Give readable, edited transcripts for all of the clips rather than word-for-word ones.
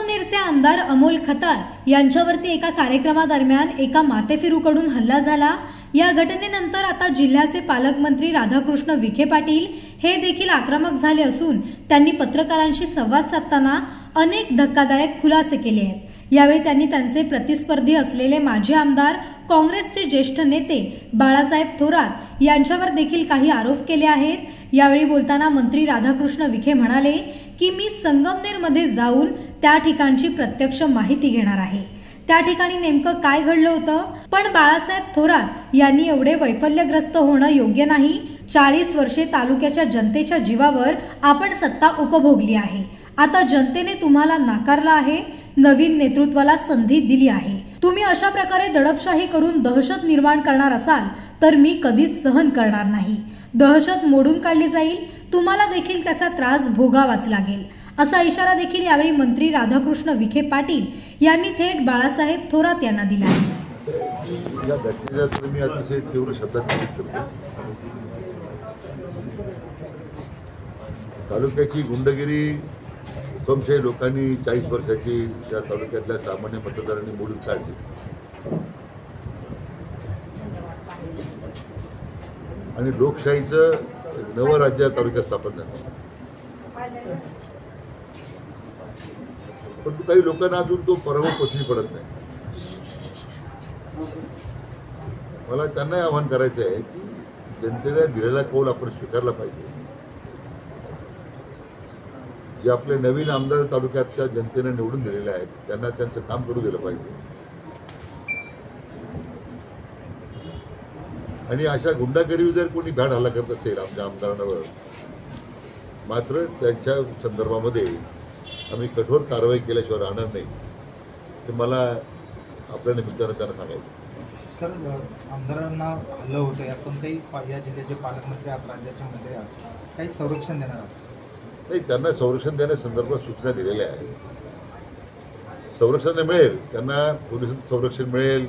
संगमनेरचे आमदार अमोल खताळ यांच्यावरती एका कार्यक्रमादरम्यान एका माथेफिरूकडून हल्ला झाला। या घटनेनंतर आता जिल्ह्याचे पालकमंत्री राधाकृष्ण विखे पाटील हे देखील आक्रमक झाले असून त्यांनी पत्रकारांशी संवाद साधताना अनेक धक्कादायक खुलासे केले आहेत। यावेळी त्यांनी त्यांचे प्रतिस्पर्धी असलेले माजी आमदार काँग्रेसचे ज्येष्ठ नेते बाळासाहेब थोरात यांच्यावर देखील काही आरोप केले आहेत। यावेळी बोलताना मंत्री राधाकृष्ण विखे म्हणाले की मी संगमनेरमध्ये जाऊन त्या ठिकाणची प्रत्यक्ष माहिती घेणार आहे, त्या ठिकाणी नेमकं काय घडलं होतं। पण बाळासाहेब थोरात यांनी एवढे वैफल्यग्रस्त होणं योग्य नाही। 40 वर्षे तालुक्याच्या जनतेच्या जीवावर आपण सत्ता उपभोगली आहे। आता जनतेने तुम्हाला नाकारलं आहे, नवीन नेतृत्वाला संधी दिली आहे। तुम्ही अशा प्रकारे दडपशाही करून दहशत निर्माण करणार असाल तर मी कधीच सहन करणार नाही। दहशत मोडून काढली जाईल, तुम्हाला देखील त्याचा त्रास भोगावाच लागेल, असा इशारा देखील यावेळी मंत्री राधाकृष्ण विखे पाटील यांनी थेट बाळासाहेब थोरात यांना दिला आहे। या घटनेचा मी अतिशय तीव्र शब्दात निषेध करतो। तालुक्याची गुंडगिरी हुकुमशाही लोकांनी 40 वर्षाची या तालुक्यातल्या सामान्य मतदारांनी मोडून काढली आणि लोकशाहीचं नवं राज्य तालुक्यात स्थापन झालं। परंतु काही लोकांना अजून तो पराभव पचनी पडत नाही। मला त्यांना आवाहन करायचं आहे की जनतेने दिलेला कौल आपण स्वीकारला पाहिजे। जे आपले नवीन आमदार तालुक्याच्या जनतेने निवडून दिलेले आहेत त्यांना त्यांचं काम करू दिलं पाहिजे आणि अशा गुंडागिरी जर कोणी भ्याड हल्ला करत असेल आमच्या आमदारांवर मात्र त्यांच्या संदर्भामध्ये आम्ही कठोर कारवाई केल्याशिवाय राहणार नाही, ते मला आपल्या निमित्तानं त्यांना सांगायचं। सर, आमदारांना हल्लं होतं, यातून काही या जिल्ह्याचे पालकमंत्री आहात, राज्याचे मंत्री आहात, काही संरक्षण देणार आहात? नाही, त्यांना संरक्षण देण्यासंदर्भात सूचना दिलेल्या आहेत। संरक्षण मिळेल, त्यांना पोलीस संरक्षण मिळेल,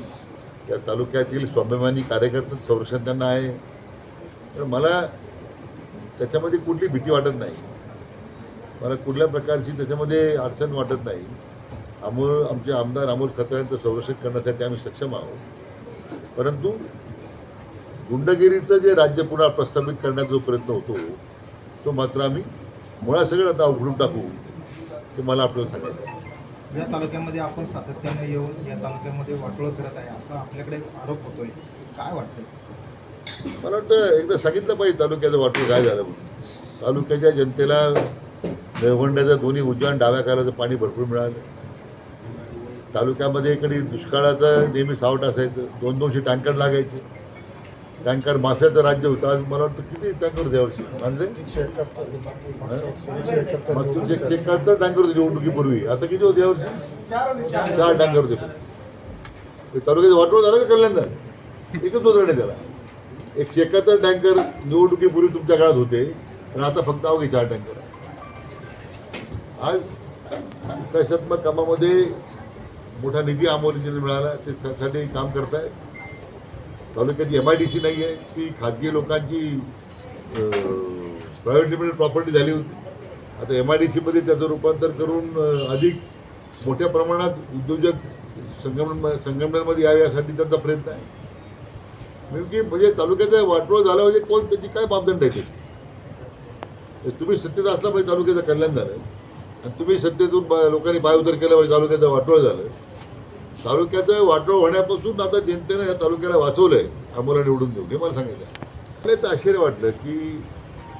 त्या तालुक्यातील स्वाभिमानी कार्यकर्त्यांचं संरक्षण त्यांना आहे। तर मला त्याच्यामध्ये कुठली भीती वाटत नाही, मला कुठल्या प्रकारची त्याच्यामध्ये अडचण वाटत नाही। आमचे आमदार अमोल खताळ यांचं संरक्षण करण्यासाठी आम्ही सक्षम आहोत। परंतु गुंडगिरीचं जे राज्य पुन्हा प्रस्थापित करण्याचा जो प्रयत्न होतो तो मात्र आम्ही मुळासकट आता उघडून टाकू, ते मला आपल्याला सांगायचं। या तालुक्यामध्ये आपण सातत्याने येऊन या तालुक्यामध्ये वाटोळं करत आहे असा आपल्याकडे आरोप होतोय, काय वाटतं? मला वाटतं एकदा सांगितलं पाहिजे तालुक्याचं वाटोळं काय झालं म्हणून। तालुक्याच्या जनतेला निळवंड्याचं दोन्ही उजव्या आणि डाव्या कालाचं पाणी भरपूर मिळालं। तालुक्यामध्ये इकडे दुष्काळाचं नेहमी सावट असायचं, 200 टँकर लागायचे, टँकर माफ्याचं राज्य होतं। आज मला वाटतं किती टँकर होते यावर्षी म्हणजे 171 टँकर होते निवडणुकीपूर्वी, आता किती होते यावर्षी? 4 टँकर होते। तालुक्याचं वाटोळं झालं का कल्याण झालं? एकच उदाहरण आहे त्याला। 171 टँकर निवडणुकीपूर्वी तुमच्या काळात होते आणि आता फक्त अवघे 4 टँकर। आज विकासात्मक कामामध्ये मोठा निधी अमोलीजीने मिळाला, ते त्यासाठी काम करताय। तालुक्याची MIDC नाही आहे, ती खाजगी लोकांची प्रायव्हेट लिमिटेड प्रॉपर्टी झाली होती। आता MIDCमध्ये त्याचं रूपांतर करून अधिक मोठ्या प्रमाणात उद्योजक संगमनेरमध्ये यावे यासाठी त्यांचा प्रयत्न आहे। म्हणजे तालुक्याचं वाटोळं झालं म्हणजे कोण त्याची काय मापदंड आहे ते? तुम्ही सत्तेत असला पाहिजे तालुक्याचं कल्याण झालं आणि तुम्ही सत्तेतून लोकांनी पायउतार केला पाहिजे तालुक्याचं वाटोळं झालं। तालुक्याचं वाटोळं होण्यापासून आता जनतेनं या तालुक्याला वाचवलंय आम्हाला निवडून देऊन, हे मला सांगायचं। मला तर आश्चर्य वाटलं की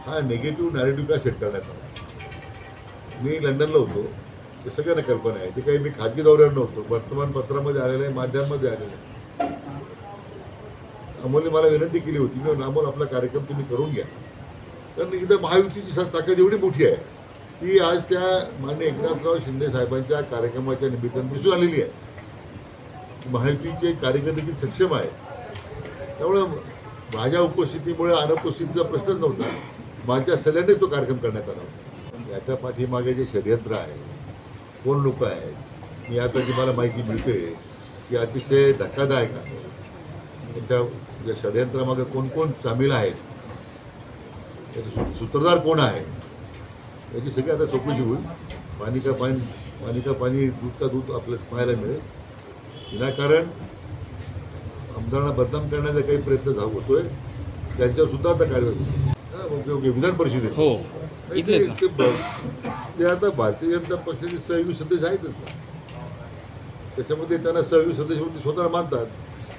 हा निगेटिव्ह नॅरेटिव्ह का सेट करण्यात आला। मी लंडनला होतो, ते सगळ्यांना कल्पना आहे, ते काही मी खाजगी दौऱ्यावर नव्हतो, वर्तमानपत्रामध्ये आलेलं आहे, माध्यमांमध्ये आलेलं आहे। अमोलने मला विनंती केली होती, मी अमोल आपला कार्यक्रम तुम्ही करून घ्या, कारण इथं महायुतीची ताकद एवढी मोठी आहे ती आज त्या माननीय एकनाथराव शिंदे साहेबांच्या कार्यक्रमाच्या निमित्तानं दिसून आलेली आहे। महायुतीचे कार्यकर्ते किती सक्षम आहे, त्यामुळे माझ्या उपस्थितीमुळे अनुपस्थितीचा प्रश्नच नव्हता, माझ्या सल्ल्यानेच तो कार्यक्रम करण्यात आला। याच्या पाठीमागे जे षडयंत्र आहे, कोण लोक आहेत, मी आता जी मला माहिती मिळते की अतिशय धक्कादायक आहे। त्याच्या या षडयंत्रामागे कोण कोण सामील आहेत, त्याचे सूत्रधार कोण आहे, याची सगळी आता चौकशी होईल। पाणी का पाणी पाणी का पाणी, दूध का दूध आपल्याला पाहायला मिळेल. विनाकारण आमदारांना बदनाम करण्याचा काही प्रयत्न होतोय, त्यांच्यावर सुद्धा आता कारवाई ओके विधान परिषदेत. हो नाही, ते आता भारतीय जनता पक्षाचे सहयोगी सदस्य आहेतच ना. त्याच्यामध्ये त्यांना सहयोगी सदस्य म्हणून स्वतःला मानतात.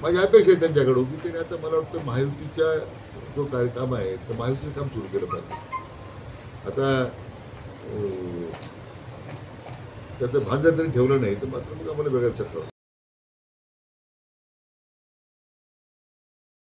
माझी अपेक्षा आहे त्यांच्याकडून की त्यांनी आता मला वाटतं महायुतीच्या जो कार्यक्रम आहे तर महायुतीचं काम सुरू केलं पाहिजे. आता त्याचं भान जर त्यांनी ठेवलं नाही तर मात्र मग आम्हाला वेगळं चक्र